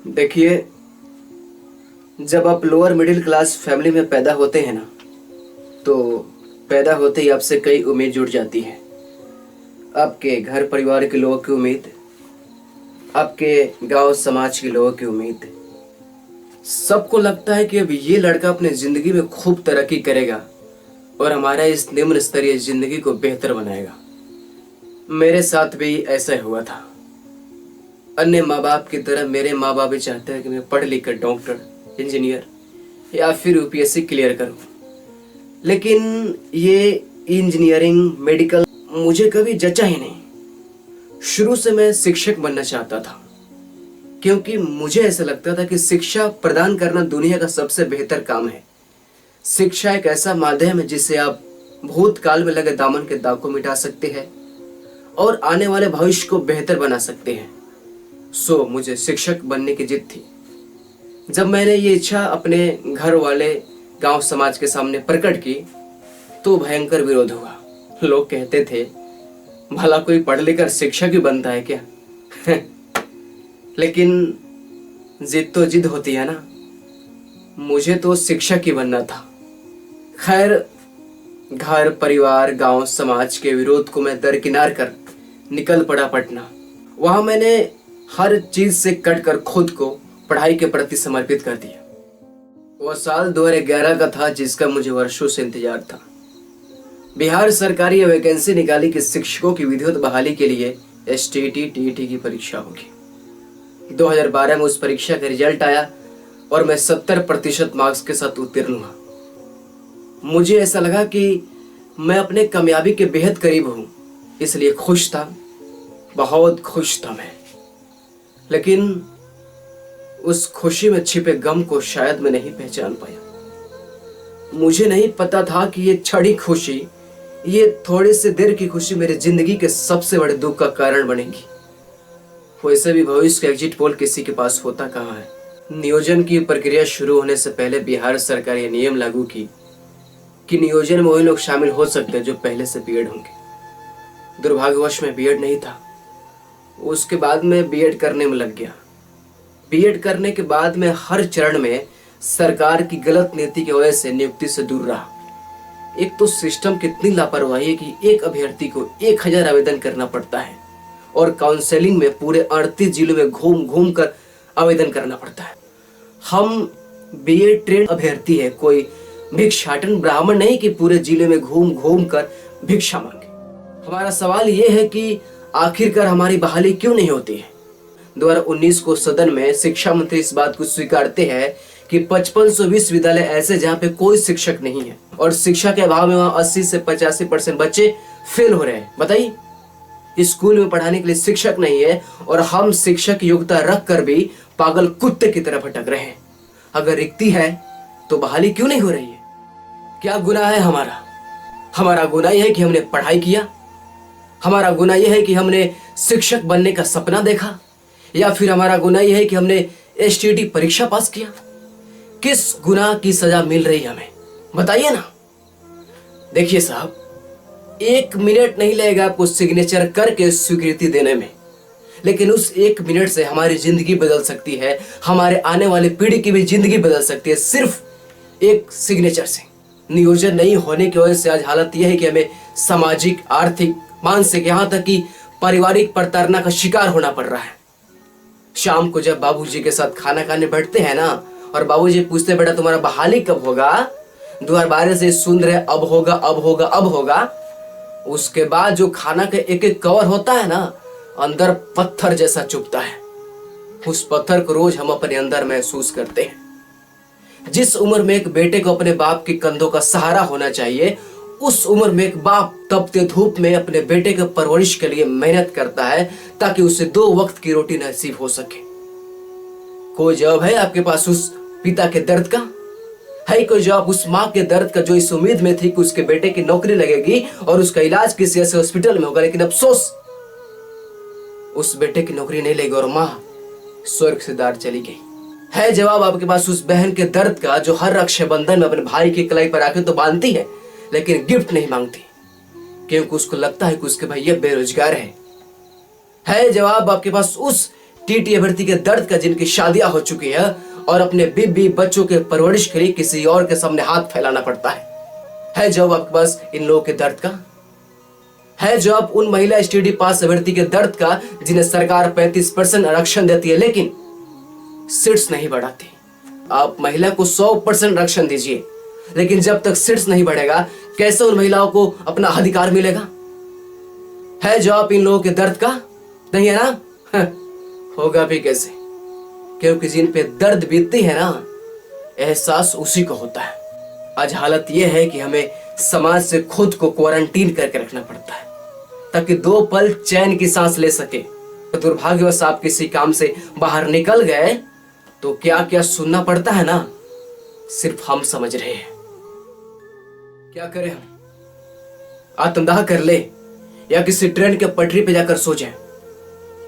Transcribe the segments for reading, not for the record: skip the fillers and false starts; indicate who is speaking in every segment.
Speaker 1: देखिए, जब आप लोअर मिडिल क्लास फैमिली में पैदा होते हैं ना, तो पैदा होते ही आपसे कई उम्मीद जुड़ जाती है। आपके घर परिवार के लोगों की उम्मीद, आपके गांव समाज के लोगों की उम्मीद। सबको लगता है कि अब ये लड़का अपने ज़िंदगी में खूब तरक्की करेगा और हमारा इस निम्न स्तरीय ज़िंदगी को बेहतर बनाएगा। मेरे साथ भी ऐसा हुआ था। अन्य माँ बाप की तरह मेरे माँ बाप भी चाहते हैं कि मैं पढ़ लिख कर डॉक्टर, इंजीनियर या फिर यूपीएससी क्लियर करूं। लेकिन ये इंजीनियरिंग, मेडिकल मुझे कभी जचा ही नहीं। शुरू से मैं शिक्षक बनना चाहता था, क्योंकि मुझे ऐसा लगता था कि शिक्षा प्रदान करना दुनिया का सबसे बेहतर काम है। शिक्षा एक ऐसा माध्यम है जिससे आप भूतकाल में लगे दामन के दाग को मिटा सकते हैं और आने वाले भविष्य को बेहतर बना सकते हैं। सो मुझे शिक्षक बनने की जिद थी। जब मैंने ये इच्छा अपने घर वाले, गांव समाज के सामने प्रकट की तो भयंकर विरोध हुआ। लोग कहते थे, भला कोई पढ़ लिख कर शिक्षक भी बनता है क्या? लेकिन जिद तो जिद होती है ना। मुझे तो शिक्षक ही बनना था। खैर, घर परिवार, गांव समाज के विरोध को मैं दरकिनार कर निकल पड़ा पटना। वहां मैंने हर चीज से कट कर खुद को पढ़ाई के प्रति समर्पित कर दिया। वह साल 2011 का था जिसका मुझे वर्षों से इंतजार था। बिहार सरकार ये वैकेंसी निकाली कि शिक्षकों की विधिवत बहाली के लिए एसटीईटी टीईटी की परीक्षा होगी। 2012 में उस परीक्षा का रिजल्ट आया और मैं 70% मार्क्स के साथ उत्तीर्ण हुआ। मुझे ऐसा लगा कि मैं अपने कामयाबी के बेहद करीब हूं, इसलिए खुश था, बहुत खुश था मैं। लेकिन उस खुशी में छिपे गम को शायद मैं नहीं पहचान पाया। मुझे नहीं पता था कि ये क्षणिक खुशी, ये थोड़ी सी देर की खुशी मेरी जिंदगी के सबसे बड़े दुख का कारण बनेगी। वैसे भी भविष्य का एग्जिट पोल किसी के पास होता कहाँ है। नियोजन की प्रक्रिया शुरू होने से पहले बिहार सरकार ये नियम लागू की कि नियोजन में वही लोग शामिल हो सकते हैं जो पहले से बीएड होंगे। दुर्भाग्यवश में बीएड नहीं था। उसके बाद में बीएड करने में लग गया। बीएड करने के बाद में हर चरण में सरकार की गलत नीति की वजह से नियुक्ति से दूर रहा। एक तो सिस्टम कितनी लापरवाही है कि एक अभ्यर्थी को 1000 आवेदन करना पड़ता है और काउंसलिंग में पूरे 38 जिलों में घूम घूम कर आवेदन करना पड़ता है। हम बीएड ट्रेंड अभ्यर्थी है, कोई भिक्षाटन ब्राह्मण नहीं कि पूरे जिले में घूम घूम कर भिक्षा मांगे। हमारा सवाल यह है कि आखिरकार हमारी बहाली क्यों नहीं होती है। 2019 को सदन में शिक्षा मंत्री इस बात को स्वीकारते हैं कि 5500 विश्वविद्यालय ऐसे जहां पे कोई शिक्षक नहीं है और शिक्षा के अभाव में वहां 80 से 85% बच्चे फेल हो रहे हैं। बताइए, स्कूल में पढ़ाने के लिए शिक्षक नहीं है और हम शिक्षक योग्यता रख कर भी पागल कुत्ते की तरह भटक रहे हैं। अगर रिक्ति है तो बहाली क्यों नहीं हो रही है? क्या गुनाह है हमारा? हमारा गुनाह यह है कि हमने पढ़ाई किया, हमारा गुनाह यह है कि हमने शिक्षक बनने का सपना देखा, या फिर हमारा गुनाह यह है कि हमने एसटीईटी परीक्षा पास किया? किस गुनाह की सजा मिल रही है हमें, बताइए ना। देखिए साहब, 1 मिनट नहीं लगेगा आपको सिग्नेचर करके स्वीकृति देने में, लेकिन उस 1 मिनट से हमारी जिंदगी बदल सकती है, हमारे आने वाली पीढ़ी की भी जिंदगी बदल सकती है, सिर्फ एक सिग्नेचर से। नियोजन नहीं होने की वजह से आज हालत यह है कि हमें सामाजिक, आर्थिक, मानसिक, यहाँ तक कि पारिवारिक प्रताड़ना का शिकार होना पड़ रहा है। शाम को जब बाबूजी के साथ खाना खाने बैठते हैं ना और बाबूजी पूछते, बेटा तुम्हारा बहाली कब होगा? 2012 से सुन रहे अब होगा, अब होगा, अब होगा। उसके बाद जो खाना का एक एक कवर होता है ना, अंदर पत्थर जैसा चुभता है। उस पत्थर को रोज हम अपने अंदर महसूस करते हैं। जिस उम्र में एक बेटे को अपने बाप के कंधों का सहारा होना चाहिए, उस उम्र में एक बाप तपते धूप में अपने बेटे के परवरिश के लिए मेहनत करता है ताकि उसे 2 वक्त की रोटी नसीब हो सके। कोई जवाब है आपके पास उस पिता के दर्द का? है कोई जवाब उस माँ के दर्द का जो इस उम्मीद में थी कि उसके बेटे की नौकरी लगेगी और उसका इलाज किसी ऐसे हॉस्पिटल में होगा, लेकिन अफसोस उस बेटे की नौकरी नहीं लगी और माँ स्वर्ग से दार चली गई? है जवाब आपके पास उस बहन के दर्द का जो हर रक्षाबंधन में अपने भाई की कलाई पर आके तो बांधती है लेकिन गिफ्ट नहीं मांगती, क्योंकि उसको लगता है कि उसके भैया बेरोजगार है? जवाब आपके पास उस टीटी अभ्यर्थी के दर्द का, जिनकी शादियां हो चुकी है और अपने बीबी बच्चों के परवरिश के लिए किसी और के सामने हाथ फैलाना पड़ता है जवाब आपके पास इन लोगों के दर्द का? है जवाब उन महिला एसटीडी पास अभ्यर्थी के दर्द का जिन्हें सरकार 35% आरक्षण देती है लेकिन सीट्स नहीं बढ़ाती? आप महिला को 100% आरक्षण दीजिए, लेकिन जब तक सीट्स नहीं बढ़ेगा कैसे उन महिलाओं को अपना अधिकार मिलेगा? है जवाब इन लोगों के दर्द का? नहीं है ना? होगा भी कैसे, क्योंकि जिन पे दर्द बीतती है ना, एहसास उसी को होता है। आज हालत यह है कि हमें समाज से खुद को क्वारंटीन करके रखना पड़ता है ताकि 2 पल चैन की सांस ले सके। तो दुर्भाग्यवश आप किसी काम से बाहर निकल गए तो क्या क्या सुनना पड़ता है ना, सिर्फ हम समझ रहे हैं। क्या करें हम? आत्मदाह कर ले या किसी ट्रेन के पटरी पे जाकर सो जाएं।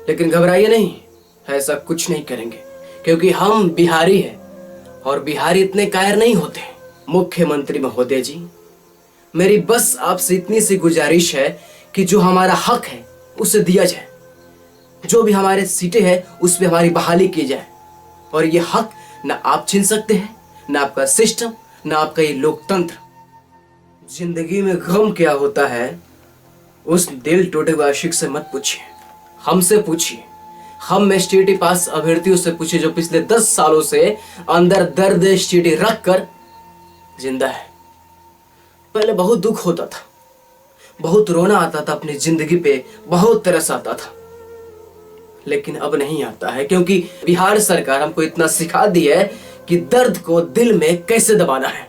Speaker 1: लेकिन घबराइए नहीं, ऐसा कुछ नहीं करेंगे, क्योंकि हम बिहारी हैं और बिहारी इतने कायर नहीं होते। मुख्यमंत्री महोदय जी, मेरी बस आपसे इतनी सी गुजारिश है कि जो हमारा हक है उसे दिया जाए, जो भी हमारे सीटें हैं उस पर हमारी बहाली की जाए। और ये हक ना आप छीन सकते हैं, ना आपका सिस्टम, ना आपका ये लोकतंत्र। जिंदगी में गम क्या होता है उस दिल टूटे हुए आशिक से मत पूछिए, हमसे पूछिए। हम एसटीडी पास अभ्यर्थियों से पूछिए जो पिछले 10 सालों से अंदर दर्द एसटीडी रख कर जिंदा है। पहले बहुत दुख होता था, बहुत रोना आता था, अपनी जिंदगी पे बहुत तरस आता था, लेकिन अब नहीं आता है, क्योंकि बिहार सरकार हमको इतना सिखा दी है कि दर्द को दिल में कैसे दबाना है।